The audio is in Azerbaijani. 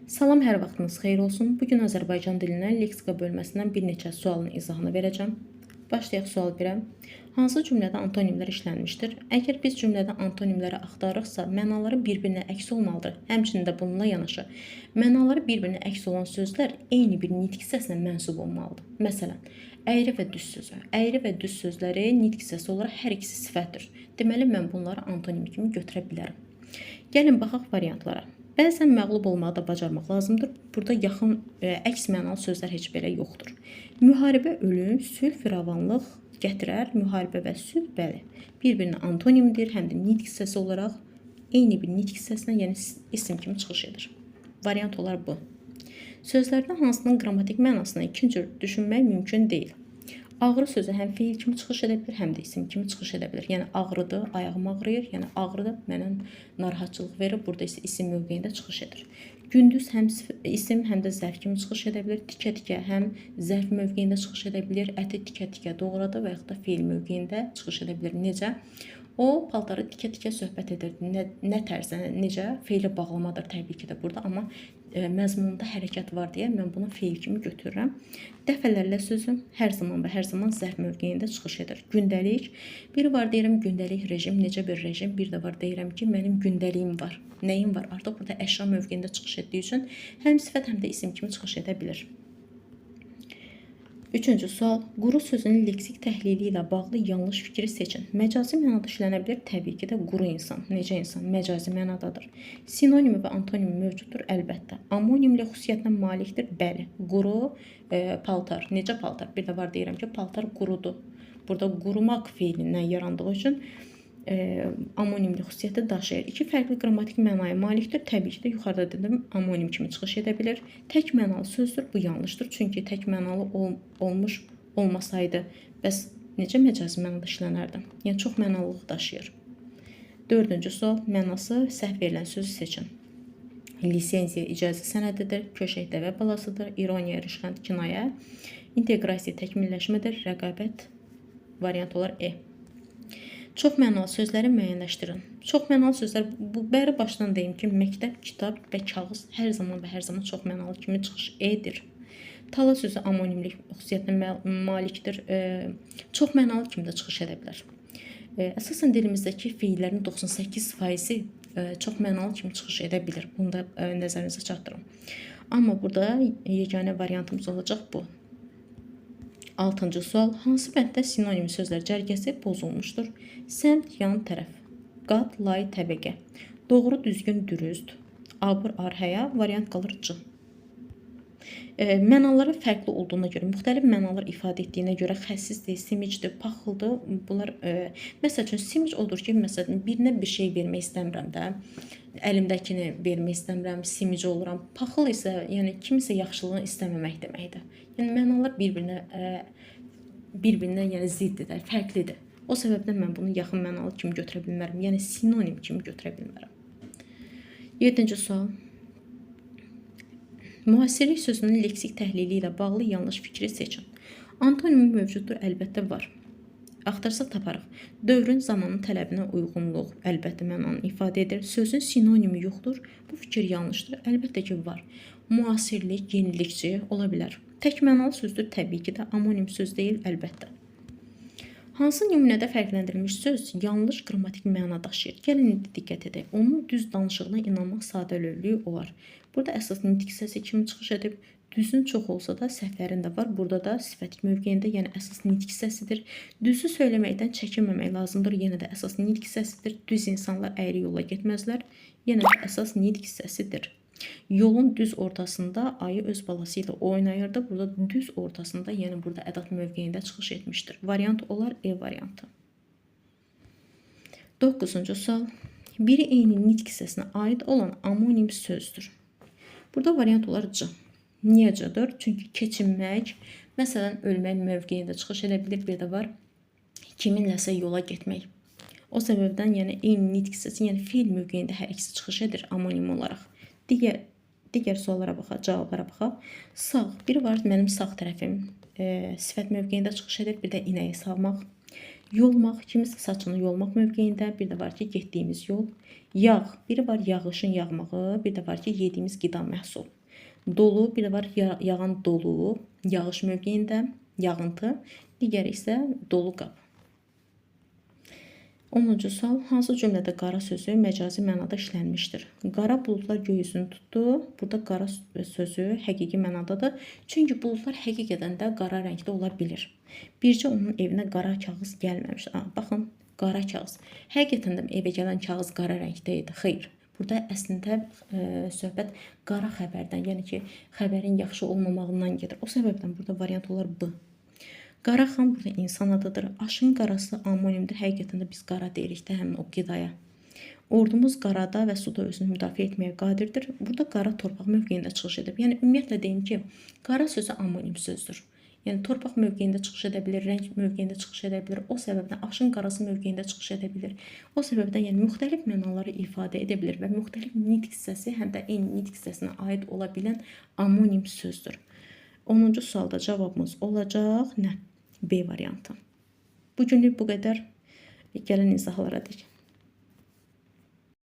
Salam, hər vaxtınız xeyir olsun. Bugün Azərbaycan dilindən leksika bölməsindən bir neçə sualın izahını verəcəm. Başlayaq sual 1-ə. Hansı cümlədə antonimlər işlənmişdir? Əgər biz cümlədə antonimləri axtarırıqsa, mənaları bir-birinə əks olmalıdır. Həmçinin də bununla yanaşı, mənaları bir-birinə əks olan sözlər eyni bir nitq hissəsinə mənsub olmalıdır. Məsələn, əyri və düz sözü. Əyri və düz sözləri nitq hissəsi olaraq hər ikisi sifətdir. Deməli, mən bunları antonim kimi götürə bilərəm. Gəlin baxaq variantlara. Bəzən məğlub olmağı da bacarmaq lazımdır. Burada yaxın əks mənalı sözlər heç belə yoxdur. Müharibə ölüm, sülh firavanlıq gətirər. Müharibə və sülh bəli, bir-birinə antonimdir, həm də nitq hissəsi olaraq eyni bir nitq hissəsinə, yəni isim kimi çıxış edir. Variant olar bu. Sözlərdən hansının qrammatik mənasını ikinci cür düşünmək mümkün deyil. Ağrı sözü həm fiil kimi çıxış edə bilir, həm də isim kimi çıxış edə bilir. Yəni ağrıdır, ayağım ağrıyır, yəni ağrıdır, mənə narahatçılıq verir. Burada isə isim mövqeyində çıxış edir. Gündüz həm isim, həm də zərf kimi çıxış edə bilir. Tikə-tikə həm zərf mövqeyində çıxış edə bilir. Əti tikə-tikə doğradı və yaxud da fiil mövqeyində çıxış edə bilir. Necə? O paltarı tikə-tikə söhbət edirdi. Nə tərzdə, necə? Feili bağlamadır təbii ki də burada, amma məzmununda hərəkət var deyə mən bunu feil kimi götürürəm. Dəfələrlə sözü hər zaman və hər zaman zərf mövqeyində çıxış edir. Gündəlik, biri var deyirəm gündəlik rejim, necə bir rejim, bir də var deyirəm ki, mənim gündəliyim var. Nəyim var? Artıq burada əşya mövqeyində çıxış etdiyi üçün həm sifət, həm də isim kimi çıxış edə bilir. Üçüncü sual. Quru sözünün leksik təhlili ilə bağlı yanlış fikri seçin. Məcazi mənada işlənə bilir. Təbii ki də quru insan. Necə insan? Məcazi mənadadır. Sinonimi və antonimi mövcuddur? Əlbəttə. Amonimli xüsusiyyətinə malikdir? Bəli. Quru, paltar. Necə paltar? Bir də var deyirəm ki, paltar qurudur. Burada qurumaq feilindən yarandığı üçün amonimli xüsusiyyəti daşıyır. İki fərqli qrammatik mənaya malikdir. Təbii ki də yuxarıda dedim, amonim kimi çıxış edə bilir. Tək mənalı sözdür. Bu yanlışdır. Çünki tək mənalı olmasaydı, bəs necə məcazi mənada işlənərdi? Yəni çox mənalılıq daşıyır. Dördüncü sual. Mənası səhv verilən sözü seçin. Lisenziya icazə sənədidir. Köşək dəvə balasıdır. İroniya, rişxənd, kinayə. İnteqrasiya təkmilləşmədir. Rəqabət variant olar E. Çox mənalı sözləri müəyyənləşdirin. Çox mənalı sözlər, bu bəri başdan deyim ki, məktəb, kitab və kağız hər zaman və hər zaman çox mənalı kimi çıxış edir. Tala sözü amonimlik xüsusiyyətinə malikdir. Çox mənalı kimi də çıxış edə bilər. Əsasən dilimizdəki feillərin 98% çox mənalı kimi çıxış edə bilir. Bunu da nəzərinizə çatdırın. Amma burada yeganə variantımız olacaq bu. 6-cı sual. Hansı bənddə sinonim sözlər cərgəsi pozulmuşdur? Səmt, yan tərəf. Qat, lay, təbəqə. Doğru, düzgün, dürüst. Abır, arhəya. Variant qalır C. Mənaları fərqli olduğuna görə, müxtəlif mənalar ifadə etdiyinə görə xəssisdir, simicdir, paxıldır. Bunlar, məsəl üçün, simic odur ki, məsələn, birinə bir şey vermək istəmirəm də, əlimdəkini vermək istəmirəm, simic oluram. Paxıl isə, yəni kimisə yaxşılığını istəməmək deməkdir. Yəni mənalar bir-birinə yəni ziddir, fərqlidir. O səbəbdən mən bunu yaxın mənalı kimi götürə bilmərəm, yəni sinonim kimi götürə bilmərəm. 7-ci sual. Müasirlik sözünün leksik təhlili ilə bağlı yanlış fikri seçin. Antonimi mövcuddur, əlbəttə var. Axtarsaq taparıq. Dövrün, zamanın tələbinə uyğunluq əlbəttə mənanı ifadə edir. Sözün sinonimi yoxdur. Bu fikir yanlışdır. Əlbəttə ki var. Müasirlik, yenilikçi ola bilər. Tək mənalı sözdür, təbii ki də amonim söz deyil, əlbəttə. Hansı nümunədə fərqləndirilmiş söz yanlış qrammatik məna daşıyır? Gəlin indi diqqət edək. Onun düz danışığına inanmaq sadəlövhlüyü olar. Burada əsas nitq hissəsi kimi çıxış edib, düzün çox olsa da səhvlərin də var. Burada da sifət mövqeyində, yəni əsas nitq hissəsidir. Düzü söyləməkdən çəkinməmək lazımdır. Yenə də əsas nitq hissəsidir. Düz insanlar əyri yola getməzlər. Yenə də əsas nitq hissəsidir. Yolun düz ortasında ayı öz balası ilə oynayırdı. Burada düz ortasında, yəni burada ədat mövqeyində çıxış etmişdir. Variant olar E variantı. 9-cu sual. Biri eyni nitq hissəsinə aid olan amonim sözdür. Burada variant olar C. Niyə C-dır? Çünki keçinmək, məsələn, ölmək mövqeyində çıxış edə bilir. Bir də var kiminləsə yola getmək. O səbəbdən, yəni eyni nitq hissəsi, yəni fiil mövqeyində hər ikisi çıxış edir amonim olaraq. Digər suallara baxaq, cavablara baxaq. Sağ, biri var mənim sağ tərəfim sifət mövqeyində çıxış edir. Bir də inəyi sağmaq. Yolmaq, kimisə saçını yolmaq mövqeyində. Bir də var ki, getdiyimiz yol. Yağ, biri var yağışın yağmağı, bir də var ki, yediyimiz qida məhsul. Dolu, bir də var yağan dolu, yağış mövqeyində, yağıntı, digəri isə dolu qab. 10-cu sual, hansı cümlədə qara sözü məcazi mənada işlənmişdir? Qara buludlar göy üzünü tutdu. Burada qara sözü həqiqi mənadadır. Çünki buludlar həqiqətən də qara rəngdə ola bilir. Bircə onun evinə qara kağız gəlməmiş. Baxın, qara kağız. Həqiqətən də evə gələn kağız qara rəngdə idi. Xeyr. Burada əslində söhbət qara xəbərdən, yəni ki, xəbərin yaxşı olmamağından gedir. O səbəbdən burada variant olar B. Qaraxan burada insan adıdır. Aşın qarası amonimdir. Həqiqətən də biz qara deyirik də həmin o qidaya. Ordumuz qarada və suda özünü müdafiə etməyə qadirdir. Burada qara torpaq mövqeyində çıxış edib. Yəni ümumiyyətlə deyim ki, qara sözü amonim sözdür. Yəni torpaq mövqeyində çıxış edə bilir, rəng mövqeyində çıxış edə bilir. O səbəbdən aşın qarası mövqeyində çıxış edə bilir. O səbəbdən yəni müxtəlif mənaları ifadə edə bilir və müxtəlif nitq hissəsi həm də eyni nitq hissəsinə aid ola bilən amonim sözdür. 10-cu sualda cavabımız olacaq nə? B variantı. Bu günlük bu qədər. Gəlin izahlara dək.